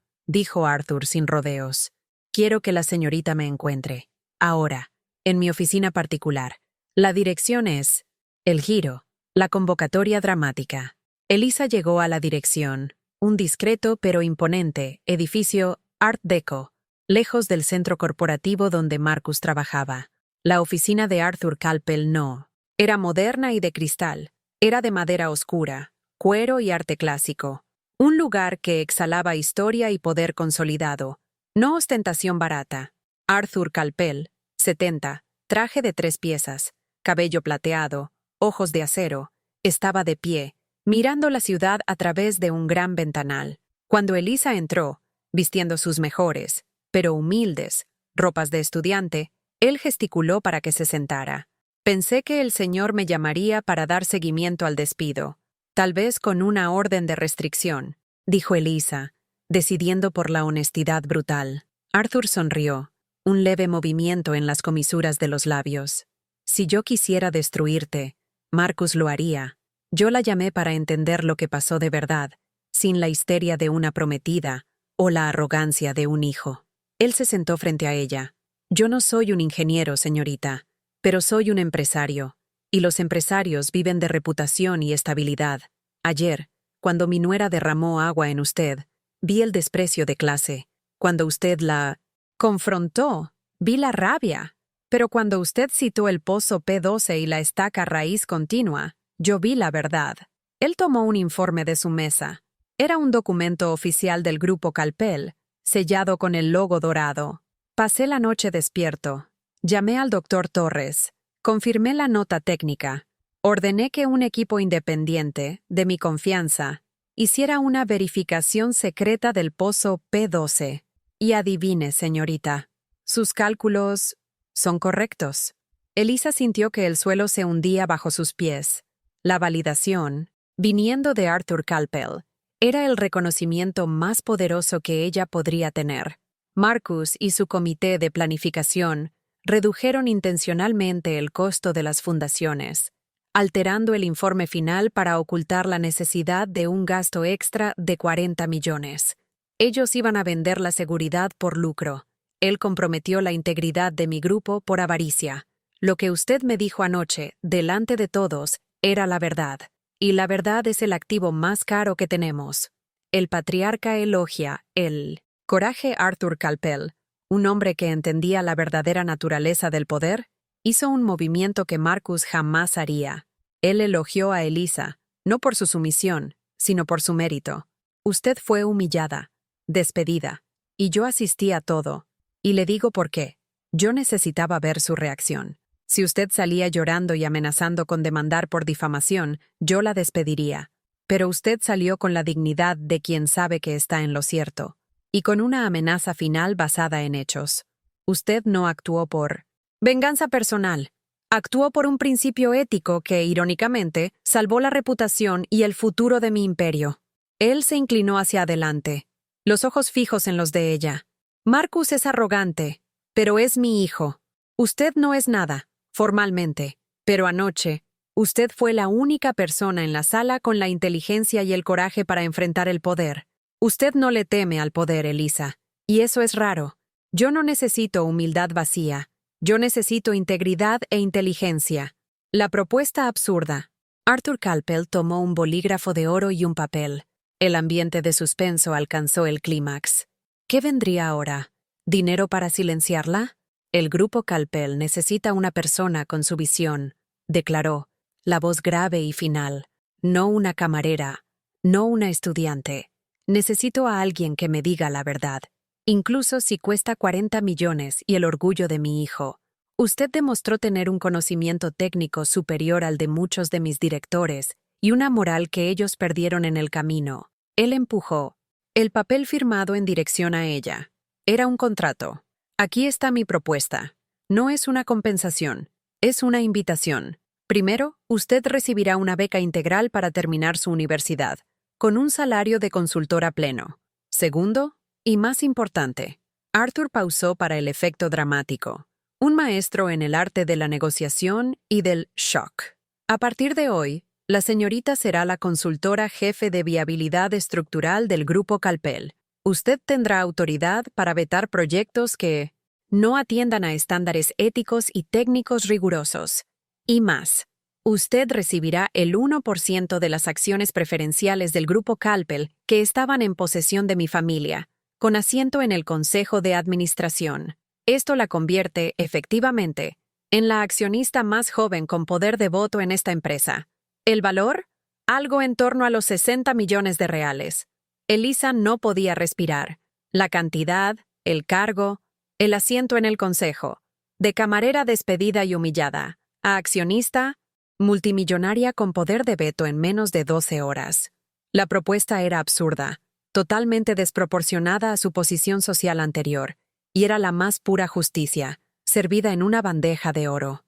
dijo Arthur sin rodeos. Quiero que la señorita me encuentre. Ahora, en mi oficina particular. La dirección es El Giro, la convocatoria dramática. Eliza llegó a la dirección, un discreto pero imponente edificio Art Deco, lejos del centro corporativo donde Marcus trabajaba. La oficina de Arthur Calpel no. Era moderna y de cristal. Era de madera oscura, cuero y arte clásico. Un lugar que exhalaba historia y poder consolidado, no ostentación barata. Arthur Calpel, 70, traje de 3 piezas, cabello plateado, ojos de acero, estaba de pie, mirando la ciudad a través de un gran ventanal. Cuando Eliza entró, vistiendo sus mejores, pero humildes, ropas de estudiante, él gesticuló para que se sentara. Pensé que el señor me llamaría para dar seguimiento al despido. Tal vez con una orden de restricción, dijo Eliza, decidiendo por la honestidad brutal. Arthur sonrió, un leve movimiento en las comisuras de los labios. Si yo quisiera destruirte, Marcus lo haría. Yo la llamé para entender lo que pasó de verdad, sin la histeria de una prometida o la arrogancia de un hijo. Él se sentó frente a ella. Yo no soy un ingeniero, señorita, pero soy un empresario. Y los empresarios viven de reputación y estabilidad. Ayer, cuando mi nuera derramó agua en usted, vi el desprecio de clase. Cuando usted la confrontó, vi la rabia. Pero cuando usted citó el pozo P12 y la estaca raíz continua, yo vi la verdad. Él tomó un informe de su mesa. Era un documento oficial del Grupo Calpel, sellado con el logo dorado. Pasé la noche despierto. Llamé al doctor Torres. Confirmé la nota técnica. Ordené que un equipo independiente, de mi confianza, hiciera una verificación secreta del pozo P12. Y adivine, señorita, sus cálculos son correctos. Eliza sintió que el suelo se hundía bajo sus pies. La validación, viniendo de Arthur Calpel, era el reconocimiento más poderoso que ella podría tener. Marcus y su comité de planificación redujeron intencionalmente el costo de las fundaciones, alterando el informe final para ocultar la necesidad de un gasto extra de 40 millones. Ellos iban a vender la seguridad por lucro. Él comprometió la integridad de mi grupo por avaricia. Lo que usted me dijo anoche, delante de todos, era la verdad. Y la verdad es el activo más caro que tenemos. El patriarca elogia el coraje. Arthur Calpel, un hombre que entendía la verdadera naturaleza del poder, hizo un movimiento que Marcus jamás haría. Él elogió a Eliza, no por su sumisión, sino por su mérito. Usted fue humillada, despedida, y yo asistí a todo. Y le digo por qué. Yo necesitaba ver su reacción. Si usted salía llorando y amenazando con demandar por difamación, yo la despediría. Pero usted salió con la dignidad de quien sabe que está en lo cierto, y con una amenaza final basada en hechos. Usted no actuó por venganza personal. Actuó por un principio ético que, irónicamente, salvó la reputación y el futuro de mi imperio. Él se inclinó hacia adelante, los ojos fijos en los de ella. Marcus es arrogante, pero es mi hijo. Usted no es nada, formalmente, pero anoche, usted fue la única persona en la sala con la inteligencia y el coraje para enfrentar el poder. Usted no le teme al poder, Eliza, y eso es raro. Yo no necesito humildad vacía. Yo necesito integridad e inteligencia. La propuesta absurda, Arthur Calpel tomó un bolígrafo de oro y un papel. El ambiente de suspenso alcanzó el clímax. ¿Qué vendría ahora? ¿Dinero para silenciarla? El grupo Calpel necesita una persona con su visión, declaró, la voz grave y final. No una camarera, no una estudiante. Necesito a alguien que me diga la verdad, incluso si cuesta 40 millones y el orgullo de mi hijo. Usted demostró tener un conocimiento técnico superior al de muchos de mis directores y una moral que ellos perdieron en el camino. Él empujó el papel firmado en dirección a ella. Era un contrato. Aquí está mi propuesta. No es una compensación, es una invitación. Primero, usted recibirá una beca integral para terminar su universidad, con un salario de consultora pleno. Segundo, y más importante, Arthur pausó para el efecto dramático. Un maestro en el arte de la negociación y del shock. A partir de hoy, la señorita será la consultora jefe de viabilidad estructural del Grupo Calpel. Usted tendrá autoridad para vetar proyectos que no atiendan a estándares éticos y técnicos rigurosos. Y más, usted recibirá el 1% de las acciones preferenciales del Grupo Calpel que estaban en posesión de mi familia, con asiento en el Consejo de Administración. Esto la convierte, efectivamente, en la accionista más joven con poder de voto en esta empresa. ¿El valor? Algo en torno a los 60 millones de reales. Elisa no podía respirar. La cantidad, el cargo, el asiento en el consejo. De camarera despedida y humillada, a accionista, multimillonaria con poder de veto en menos de 12 horas. La propuesta era absurda, totalmente desproporcionada a su posición social anterior, y era la más pura justicia, servida en una bandeja de oro.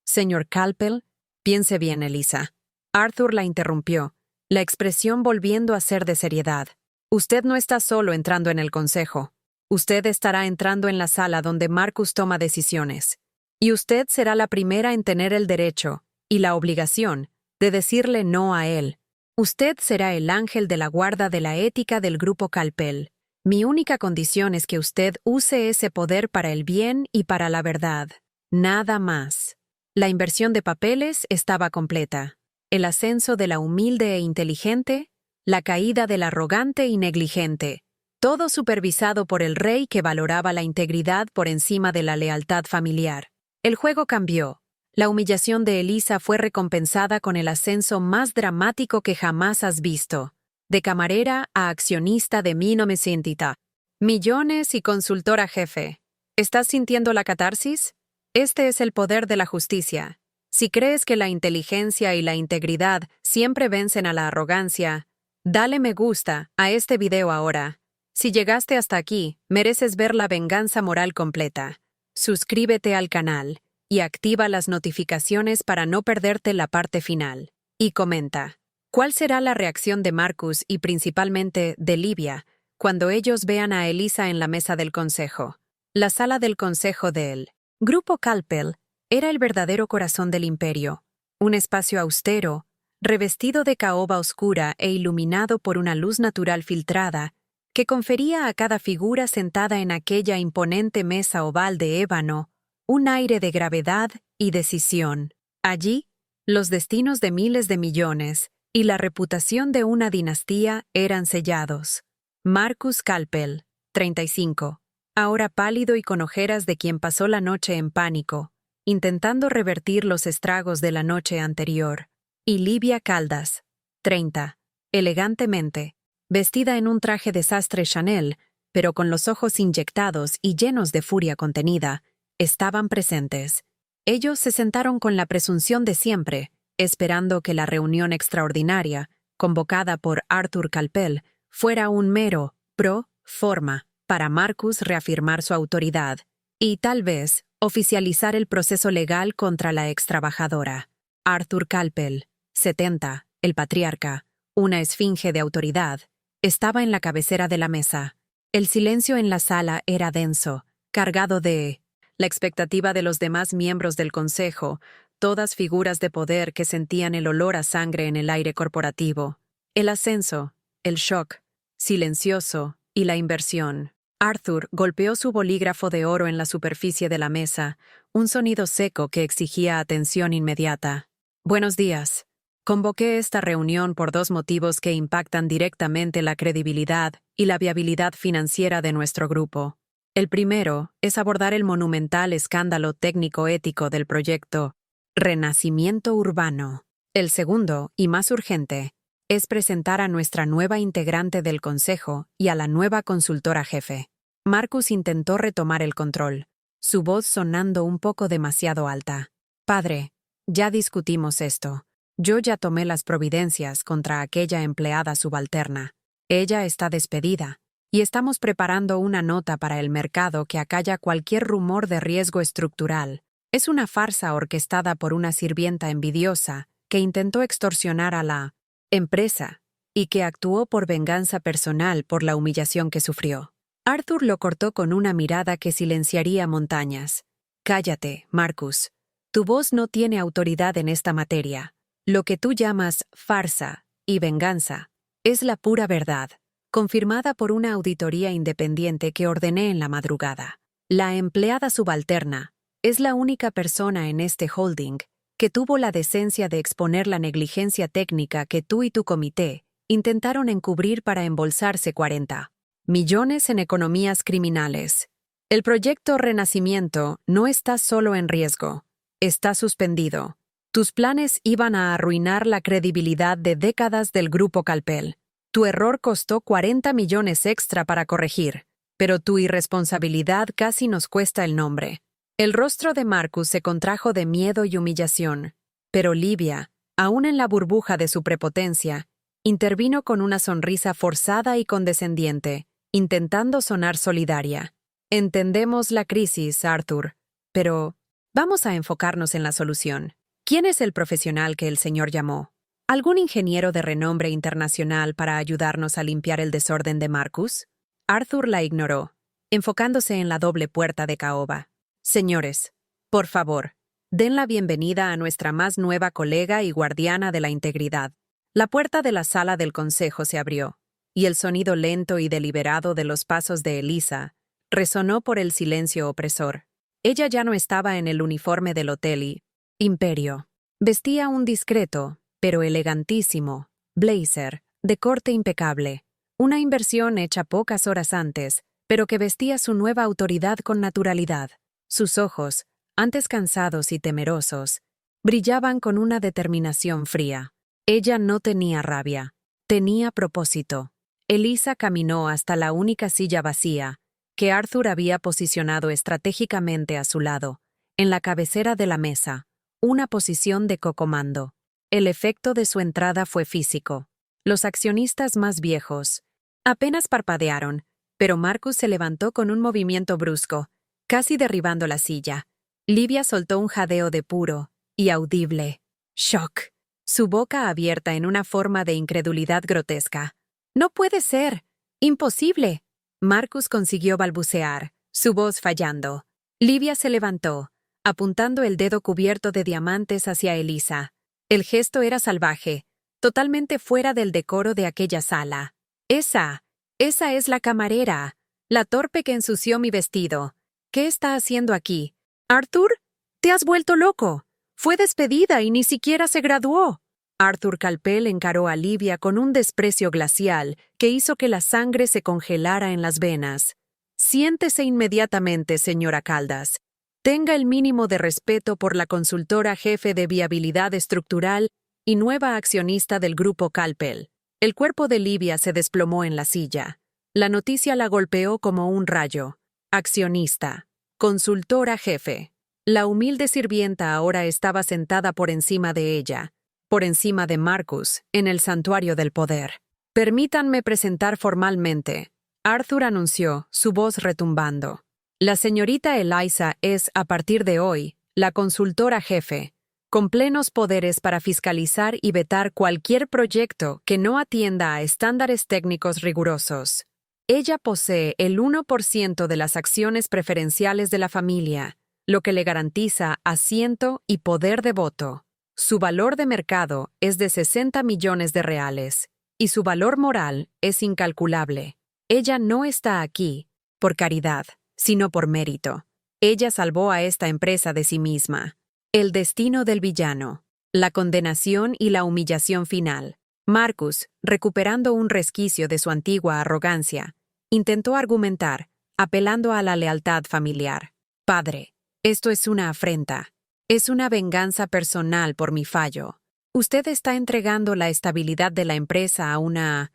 Señor Calpel, piense bien, Elisa. Arthur la interrumpió, la expresión volviendo a ser de seriedad. Usted no está solo entrando en el consejo. Usted estará entrando en la sala donde Marcus toma decisiones. Y usted será la primera en tener el derecho, y la obligación, de decirle no a él. Usted será el ángel de la guarda de la ética del Grupo Calpel. Mi única condición es que usted use ese poder para el bien y para la verdad. Nada más. La inversión de papeles estaba completa. El ascenso de la humilde e inteligente, la caída del arrogante y negligente. Todo supervisado por el rey que valoraba la integridad por encima de la lealtad familiar. El juego cambió. La humillación de Elisa fue recompensada con el ascenso más dramático que jamás has visto. De camarera a accionista de mí no me sientita. Millones y consultora jefe. ¿Estás sintiendo la catarsis? Este es el poder de la justicia. Si crees que la inteligencia y la integridad siempre vencen a la arrogancia, dale me gusta a este video ahora. Si llegaste hasta aquí, mereces ver la venganza moral completa. Suscríbete al canal y activa las notificaciones para no perderte la parte final. Y comenta. ¿Cuál será la reacción de Marcus y principalmente de Livia cuando ellos vean a Elisa en la mesa del consejo? La sala del consejo del Grupo Calpel era el verdadero corazón del imperio, un espacio austero, revestido de caoba oscura e iluminado por una luz natural filtrada que confería a cada figura sentada en aquella imponente mesa oval de ébano un aire de gravedad y decisión. Allí, los destinos de miles de millones y la reputación de una dinastía eran sellados. Marcus Calpel, 35, ahora pálido y con ojeras de quien pasó la noche en pánico, intentando revertir los estragos de la noche anterior. Y Livia Caldas, 30, elegantemente, vestida en un traje de sastre Chanel, pero con los ojos inyectados y llenos de furia contenida, estaban presentes. Ellos se sentaron con la presunción de siempre, esperando que la reunión extraordinaria, convocada por Arthur Calpel, fuera un mero pro forma para Marcus reafirmar su autoridad y, tal vez, oficializar el proceso legal contra la extrabajadora. Arthur Calpel, 70, el patriarca, una esfinge de autoridad, estaba en la cabecera de la mesa. El silencio en la sala era denso, cargado de la expectativa de los demás miembros del consejo, todas figuras de poder que sentían el olor a sangre en el aire corporativo. El ascenso, el shock, silencioso, y la inversión. Arthur golpeó su bolígrafo de oro en la superficie de la mesa, un sonido seco que exigía atención inmediata. Buenos días. Convoqué esta reunión por dos motivos que impactan directamente la credibilidad y la viabilidad financiera de nuestro grupo. El primero es abordar el monumental escándalo técnico-ético del proyecto Renacimiento Urbano. El segundo, y más urgente, es presentar a nuestra nueva integrante del consejo y a la nueva consultora jefe. Marcus intentó retomar el control, su voz sonando un poco demasiado alta. Padre, ya discutimos esto. Yo ya tomé las providencias contra aquella empleada subalterna. Ella está despedida, y estamos preparando una nota para el mercado que acalla cualquier rumor de riesgo estructural. Es una farsa orquestada por una sirvienta envidiosa que intentó extorsionar a la empresa y que actuó por venganza personal por la humillación que sufrió. Arthur lo cortó con una mirada que silenciaría montañas. Cállate, Marcus. Tu voz no tiene autoridad en esta materia. Lo que tú llamas farsa y venganza es la pura verdad, confirmada por una auditoría independiente que ordené en la madrugada. La empleada subalterna es la única persona en este holding que tuvo la decencia de exponer la negligencia técnica que tú y tu comité intentaron encubrir para embolsarse 40 millones en economías criminales. El proyecto Renacimiento no está solo en riesgo, está suspendido. Tus planes iban a arruinar la credibilidad de décadas del Grupo Calpel. Tu error costó 40 millones extra para corregir, pero tu irresponsabilidad casi nos cuesta el nombre. El rostro de Marcus se contrajo de miedo y humillación, pero Livia, aún en la burbuja de su prepotencia, intervino con una sonrisa forzada y condescendiente, intentando sonar solidaria. Entendemos la crisis, Arthur, pero vamos a enfocarnos en la solución. ¿Quién es el profesional que el señor llamó? ¿Algún ingeniero de renombre internacional para ayudarnos a limpiar el desorden de Marcus? Arthur la ignoró, enfocándose en la doble puerta de caoba. Señores, por favor, den la bienvenida a nuestra más nueva colega y guardiana de la integridad. La puerta de la sala del consejo se abrió, y el sonido lento y deliberado de los pasos de Elisa resonó por el silencio opresor. Ella ya no estaba en el uniforme del hotel Imperio. Vestía un discreto, pero elegantísimo, blazer, de corte impecable, una inversión hecha pocas horas antes, pero que vestía su nueva autoridad con naturalidad. Sus ojos, antes cansados y temerosos, brillaban con una determinación fría. Ella no tenía rabia, tenía propósito. Elisa caminó hasta la única silla vacía, que Arthur había posicionado estratégicamente a su lado, en la cabecera de la mesa. Una posición de cocomando. El efecto de su entrada fue físico. Los accionistas más viejos apenas parpadearon, pero Marcus se levantó con un movimiento brusco, casi derribando la silla. Livia soltó un jadeo de puro y audible shock, su boca abierta en una forma de incredulidad grotesca. «No puede ser. Imposible». Marcus consiguió balbucear, su voz fallando. Livia se levantó, apuntando el dedo cubierto de diamantes hacia Elisa. El gesto era salvaje, totalmente fuera del decoro de aquella sala. Esa es la camarera, la torpe que ensució mi vestido. ¿Qué está haciendo aquí? Arthur, te has vuelto loco. Fue despedida y ni siquiera se graduó. Arthur Calpel encaró a Livia con un desprecio glacial que hizo que la sangre se congelara en las venas. Siéntese inmediatamente, señora Caldas. Tenga el mínimo de respeto por la consultora jefe de viabilidad estructural y nueva accionista del Grupo Calpel. El cuerpo de Livia se desplomó en la silla. La noticia la golpeó como un rayo. Accionista. Consultora jefe. La humilde sirvienta ahora estaba sentada por encima de ella, por encima de Marcus, en el santuario del poder. Permítanme presentar formalmente. Arthur anunció, su voz retumbando. La señorita Elisa es, a partir de hoy, la consultora jefe, con plenos poderes para fiscalizar y vetar cualquier proyecto que no atienda a estándares técnicos rigurosos. Ella posee el 1% de las acciones preferenciales de la familia, lo que le garantiza asiento y poder de voto. Su valor de mercado es de 60 millones de reales, y su valor moral es incalculable. Ella no está aquí por caridad, sino por mérito. Ella salvó a esta empresa de sí misma. El destino del villano. La condenación y la humillación final. Marcus, recuperando un resquicio de su antigua arrogancia, intentó argumentar, apelando a la lealtad familiar. Padre, esto es una afrenta. Es una venganza personal por mi fallo. Usted está entregando la estabilidad de la empresa a una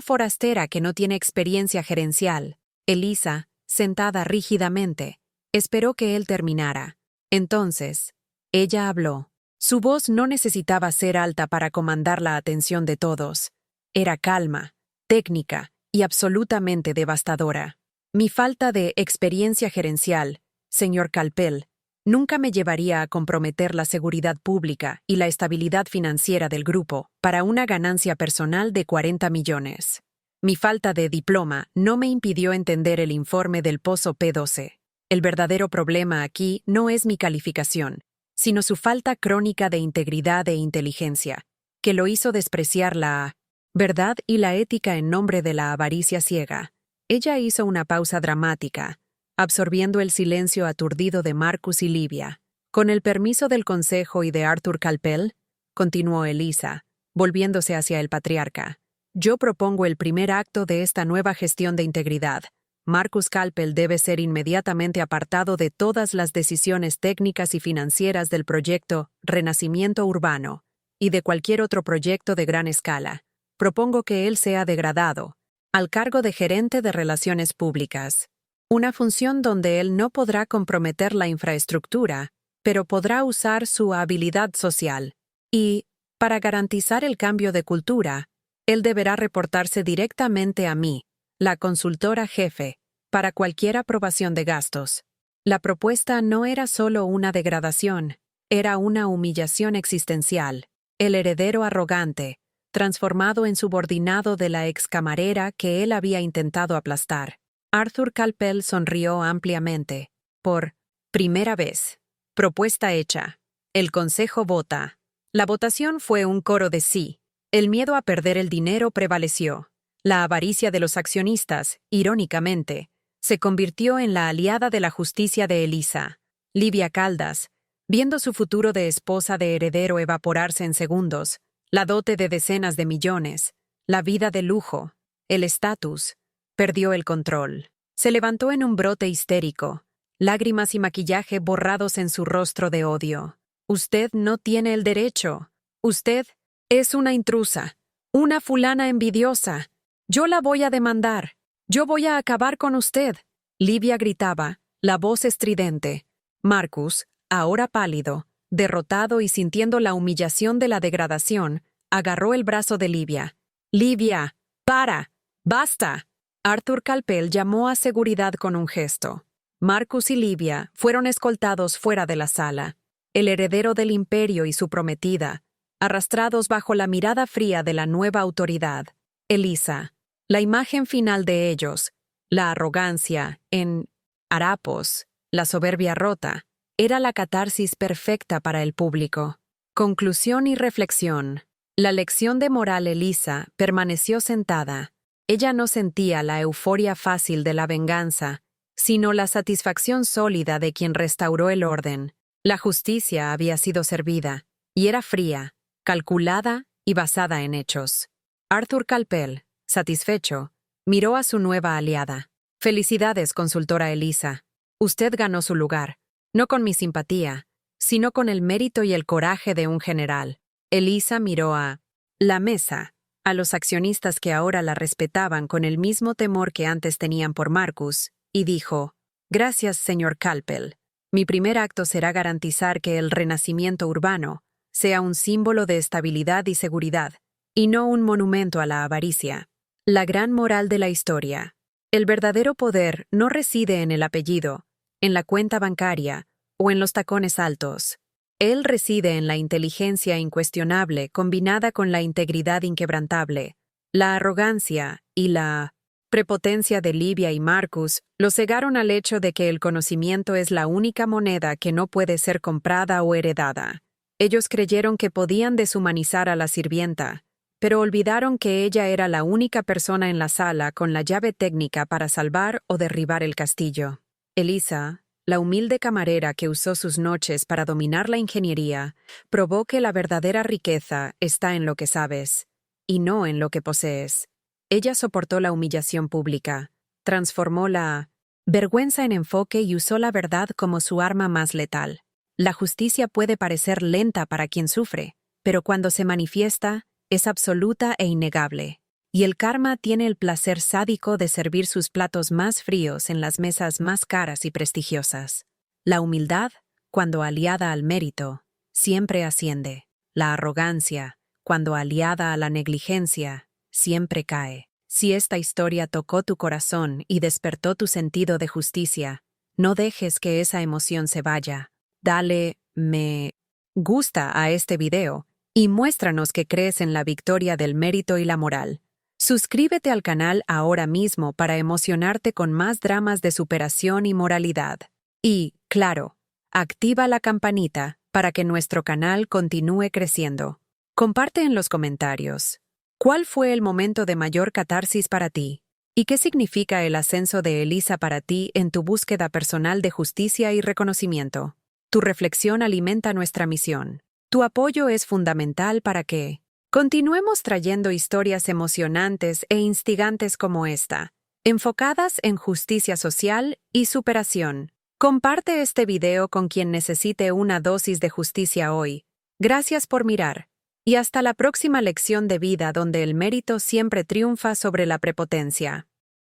forastera que no tiene experiencia gerencial. Elisa, sentada rígidamente, esperó que él terminara. Entonces, ella habló. Su voz no necesitaba ser alta para comandar la atención de todos. Era calma, técnica y absolutamente devastadora. Mi falta de experiencia gerencial, señor Calpel, nunca me llevaría a comprometer la seguridad pública y la estabilidad financiera del grupo para una ganancia personal de 40 millones. Mi falta de diploma no me impidió entender el informe del Pozo P12. El verdadero problema aquí no es mi calificación, sino su falta crónica de integridad e inteligencia, que lo hizo despreciar la verdad y la ética en nombre de la avaricia ciega. Ella hizo una pausa dramática, absorbiendo el silencio aturdido de Marcus y Livia. Con el permiso del consejo y de Arthur Calpel, continuó Elisa, volviéndose hacia el patriarca. Yo propongo el primer acto de esta nueva gestión de integridad. Marcus Calpel debe ser inmediatamente apartado de todas las decisiones técnicas y financieras del proyecto Renacimiento Urbano y de cualquier otro proyecto de gran escala. Propongo que él sea degradado al cargo de gerente de relaciones públicas, una función donde él no podrá comprometer la infraestructura, pero podrá usar su habilidad social. Y, para garantizar el cambio de cultura, él deberá reportarse directamente a mí, la consultora jefe, para cualquier aprobación de gastos. La propuesta no era solo una degradación, era una humillación existencial. El heredero arrogante, transformado en subordinado de la excamarera que él había intentado aplastar. Arthur Calpel sonrió ampliamente. Por primera vez. Propuesta hecha. El consejo vota. La votación fue un coro de sí. El miedo a perder el dinero prevaleció. La avaricia de los accionistas, irónicamente, se convirtió en la aliada de la justicia de Elisa. Livia Caldas, viendo su futuro de esposa de heredero evaporarse en segundos, la dote de decenas de millones, la vida de lujo, el estatus, perdió el control. Se levantó en un brote histérico, lágrimas y maquillaje borrados en su rostro de odio. Usted no tiene el derecho. Usted es una intrusa, una fulana envidiosa. Yo la voy a demandar. Yo voy a acabar con usted. Livia gritaba, la voz estridente. Marcus, ahora pálido, derrotado y sintiendo la humillación de la degradación, agarró el brazo de Livia. Livia, para, basta. Arthur Calpel llamó a seguridad con un gesto. Marcus y Livia fueron escoltados fuera de la sala. El heredero del imperio y su prometida, arrastrados bajo la mirada fría de la nueva autoridad. Elisa, la imagen final de ellos, la arrogancia en harapos, la soberbia rota, era la catarsis perfecta para el público. Conclusión y reflexión. La lección de moral Elisa permaneció sentada. Ella no sentía la euforia fácil de la venganza, sino la satisfacción sólida de quien restauró el orden. La justicia había sido servida, y era fría, calculada y basada en hechos. Arthur Calpel, satisfecho, miró a su nueva aliada. Felicidades, consultora Elisa. Usted ganó su lugar, no con mi simpatía, sino con el mérito y el coraje de un general. Elisa miró a la mesa, a los accionistas que ahora la respetaban con el mismo temor que antes tenían por Marcus, y dijo, gracias, señor Calpel. Mi primer acto será garantizar que el renacimiento urbano sea un símbolo de estabilidad y seguridad, y no un monumento a la avaricia. La gran moral de la historia. El verdadero poder no reside en el apellido, en la cuenta bancaria o en los tacones altos. Él reside en la inteligencia incuestionable combinada con la integridad inquebrantable. La arrogancia y la prepotencia de Livia y Marcus lo cegaron al hecho de que el conocimiento es la única moneda que no puede ser comprada o heredada. Ellos creyeron que podían deshumanizar a la sirvienta, pero olvidaron que ella era la única persona en la sala con la llave técnica para salvar o derribar el castillo. Elisa, la humilde camarera que usó sus noches para dominar la ingeniería, probó que la verdadera riqueza está en lo que sabes, y no en lo que posees. Ella soportó la humillación pública, transformó la vergüenza en enfoque y usó la verdad como su arma más letal. La justicia puede parecer lenta para quien sufre, pero cuando se manifiesta, es absoluta e innegable. Y el karma tiene el placer sádico de servir sus platos más fríos en las mesas más caras y prestigiosas. La humildad, cuando aliada al mérito, siempre asciende. La arrogancia, cuando aliada a la negligencia, siempre cae. Si esta historia tocó tu corazón y despertó tu sentido de justicia, no dejes que esa emoción se vaya. Dale me gusta a este video y muéstranos que crees en la victoria del mérito y la moral. Suscríbete al canal ahora mismo para emocionarte con más dramas de superación y moralidad. Y, claro, activa la campanita para que nuestro canal continúe creciendo. Comparte en los comentarios. ¿Cuál fue el momento de mayor catarsis para ti? ¿Y qué significa el ascenso de Elisa para ti en tu búsqueda personal de justicia y reconocimiento? Tu reflexión alimenta nuestra misión. Tu apoyo es fundamental para que continuemos trayendo historias emocionantes e instigantes como esta, enfocadas en justicia social y superación. Comparte este video con quien necesite una dosis de justicia hoy. Gracias por mirar. Y hasta la próxima lección de vida donde el mérito siempre triunfa sobre la prepotencia.